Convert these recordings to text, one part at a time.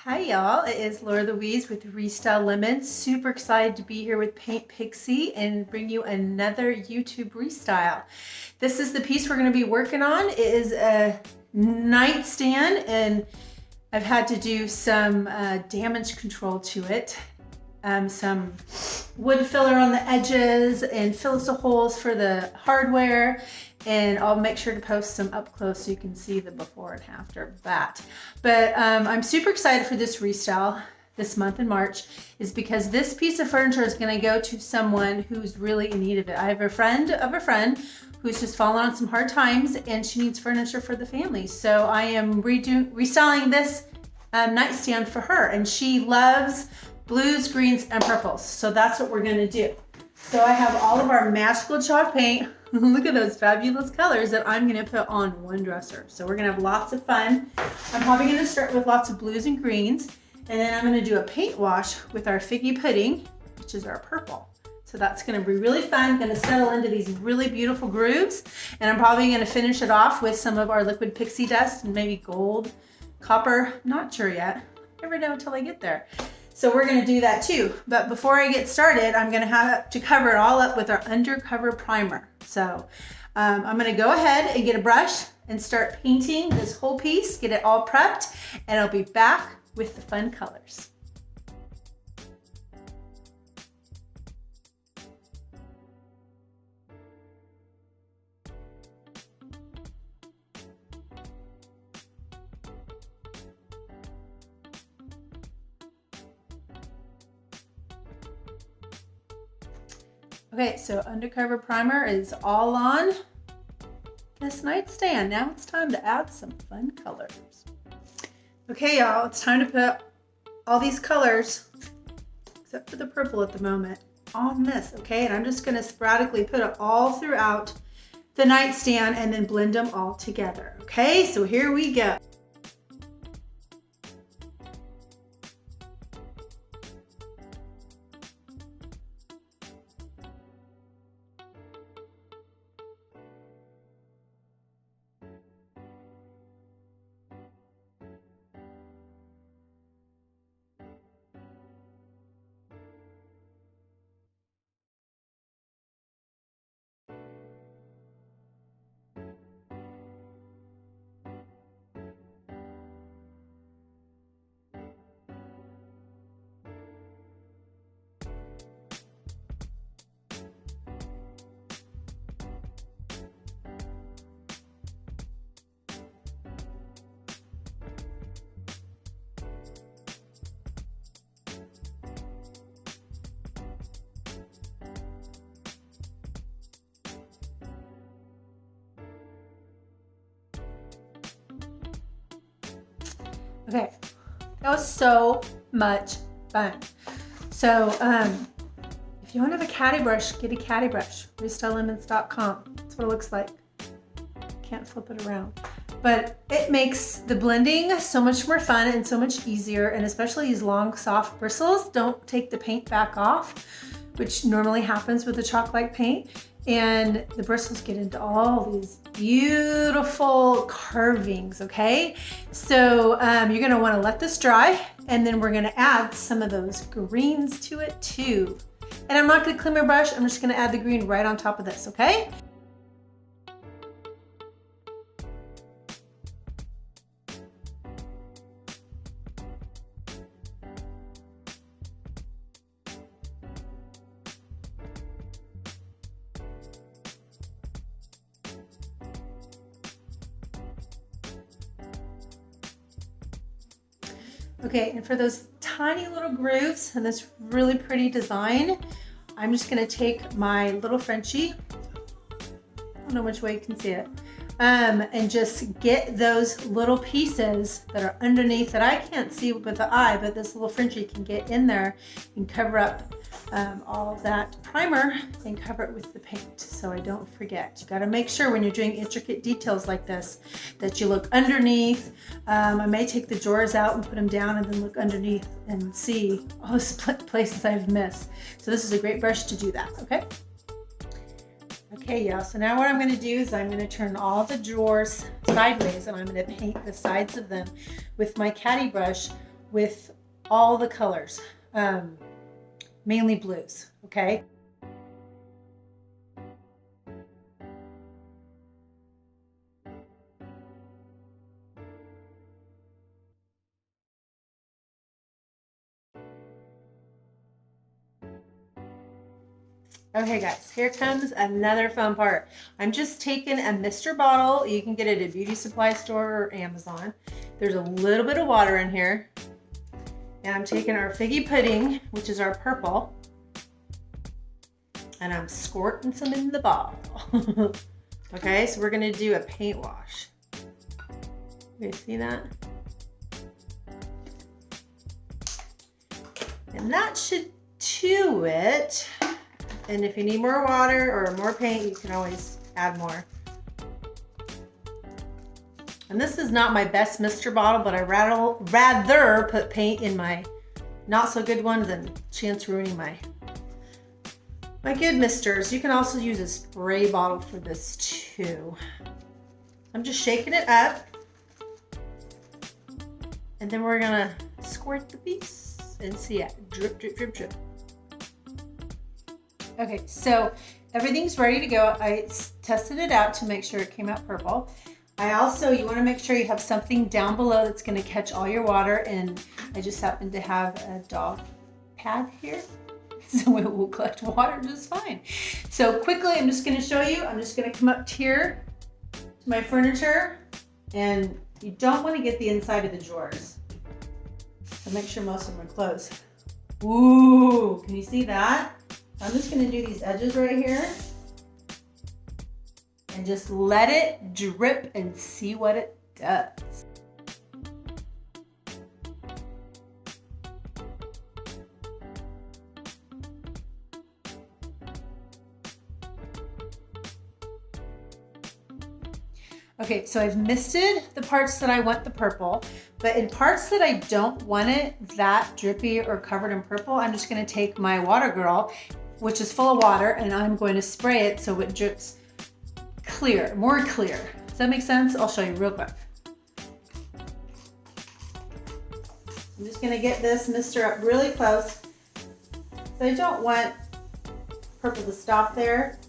Hi y'all, it is Laura Louise with Restyle Lemons. Super excited to be here with Paint Pixie and bring you another YouTube restyle. This is the piece we're going to be working on. It is a nightstand and I've had to do some damage control to it. Some wood filler on the edges and fill some holes for the hardware, and I'll make sure to post some up close so you can see the before and after of that. But I'm super excited for this restyle this month in March, is because this piece of furniture is going to go to someone who's really in need of it. I have a friend of a friend who's just fallen on some hard times and she needs furniture for the family. So I am restyling this nightstand for her, and she loves blues, greens, and purples. So that's what we're gonna do. So I have all of our magical chalk paint. Look at those fabulous colors that I'm gonna put on one dresser. So we're gonna have lots of fun. I'm probably gonna start with lots of blues and greens, and then I'm gonna do a paint wash with our figgy pudding, which is our purple. So that's gonna be really fun. Gonna settle into these really beautiful grooves, and I'm probably gonna finish it off with some of our liquid pixie dust and maybe gold, copper, not sure yet. Never know until I get there. So we're gonna do that too. But before I get started, I'm gonna have to cover it all up with our undercover primer. So I'm gonna go ahead and get a brush and start painting this whole piece, get it all prepped, and I'll be back with the fun colors. Okay, so undercover primer is all on this nightstand. Now it's time to add some fun colors. Okay, y'all, it's time to put all these colors, except for the purple at the moment, on this, okay? And I'm just gonna sporadically put it all throughout the nightstand and then blend them all together, okay? So here we go. Okay, that was so much fun. So if you want to have a caddy brush, get a caddy brush. RestyleLemons.com. That's what it looks like. Can't flip it around. But it makes the blending so much more fun and so much easier, and especially these long, soft bristles don't take the paint back off, which normally happens with the chalk-like paint. And the bristles get into all these beautiful carvings, okay? So you're gonna wanna let this dry, and then we're gonna add some of those greens to it too. And I'm not gonna clean my brush, I'm just gonna add the green right on top of this, okay? Okay, and for those tiny little grooves and this really pretty design, I'm just gonna take my little Frenchie, I don't know which way you can see it, and just get those little pieces that are underneath that I can't see with the eye, but this little Frenchie can get in there and cover up all of that primer and cover it with the paint so I don't forget. You got to make sure when you're doing intricate details like this that you look underneath. I may take the drawers out and put them down and then look underneath and see all the places I've missed. So this is a great brush to do that, okay? Okay, yeah, so now what I'm going to do is I'm going to turn all the drawers sideways and I'm going to paint the sides of them with my caddy brush with all the colors, mainly blues, okay? Okay guys, here comes another fun part. I'm just taking a Mr. bottle. You can get it at a beauty supply store or Amazon. There's a little bit of water in here. And I'm taking our figgy pudding, which is our purple, and I'm squirting some in the bottle. Okay, so we're gonna do a paint wash. You see that? And that should do it. And if you need more water or more paint, you can always add more. And this is not my best Mr. bottle, but I rather put paint in my not so good one than chance ruining my good Misters. You can also use a spray bottle for this too. I'm just shaking it up. And then we're gonna squirt the piece and see it drip, drip, drip, drip. Okay, so everything's ready to go. I tested it out to make sure it came out purple. You want to make sure you have something down below that's going to catch all your water, and I just happen to have a dog pad here, so it will collect water just fine. So quickly, I'm just going to show you. I'm just going to come up here to my furniture, and you don't want to get the inside of the drawers. So make sure most of them are closed. Ooh, can you see that? I'm just going to do these edges right here and just let it drip and see what it does. Okay, so I've misted the parts that I want the purple, but in parts that I don't want it that drippy or covered in purple, I'm just going to take my Water Girl, which is full of water, and I'm going to spray it so it drips clear, more clear. Does that make sense? I'll show you real quick. I'm just going to get this mister up really close. So I don't want purple to stop there.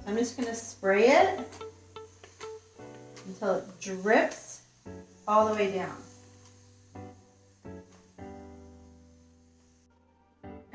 I'm just going to spray it until it drips all the way down.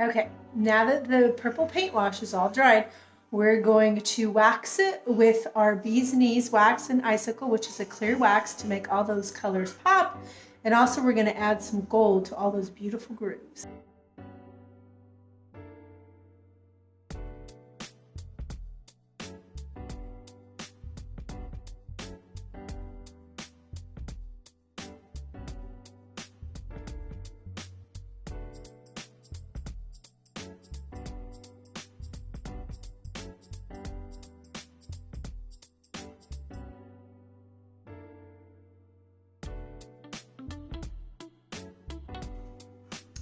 Okay, now that the purple paint wash is all dried, we're going to wax it with our Bee's Knees Wax and Icicle, which is a clear wax to make all those colors pop. And also we're going to add some gold to all those beautiful grooves.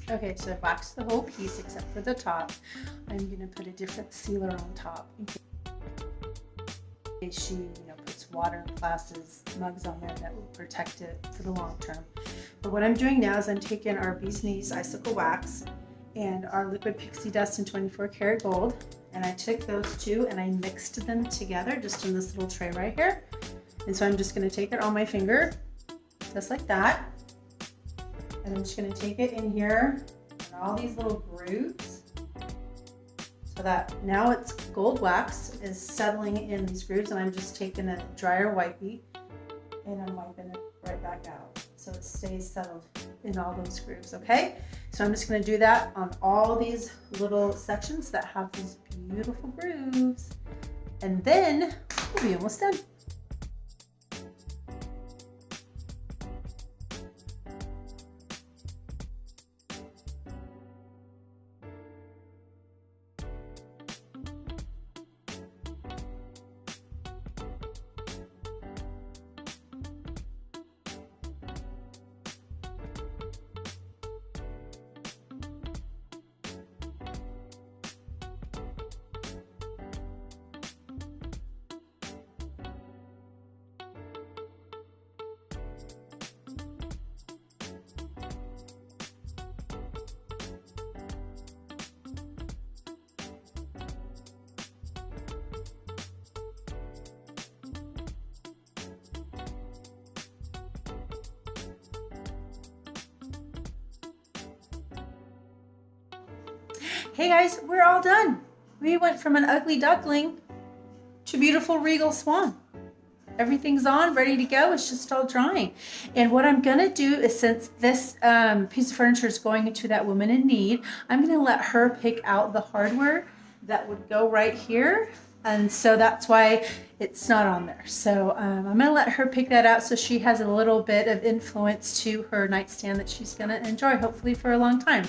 Okay, so I've waxed the whole piece except for the top. I'm going to put a different sealer on top in case she puts water, glasses, mugs on there that will protect it for the long term. But what I'm doing now is I'm taking our Bee's Knees Icicle Wax and our Liquid Pixie Dust in 24 karat gold, and I took those two and I mixed them together just in this little tray right here. And so I'm just going to take it on my finger, just like that. And I'm just going to take it in here and all these little grooves so that now it's gold wax is settling in these grooves, and I'm just taking a dryer wipey and I'm wiping it right back out so it stays settled in all those grooves, okay? So I'm just going to do that on all these little sections that have these beautiful grooves, and then we'll be almost done. Hey guys, we're all done. We went from an ugly duckling to beautiful regal swan. Everything's on, ready to go. It's just all drying. And what I'm gonna do is, since this piece of furniture is going into that woman in need, I'm gonna let her pick out the hardware that would go right here. And so that's why it's not on there. So I'm gonna let her pick that out so she has a little bit of influence to her nightstand that she's gonna enjoy, hopefully for a long time.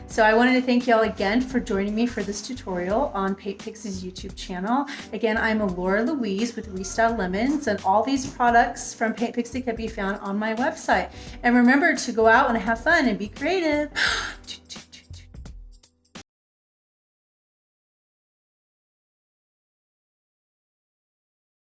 So I wanted to thank y'all again for joining me for this tutorial on Paint Pixie's YouTube channel. Again, I'm Laura Louise with Restyle Lemons, and all these products from Paint Pixie can be found on my website. And remember to go out and have fun and be creative.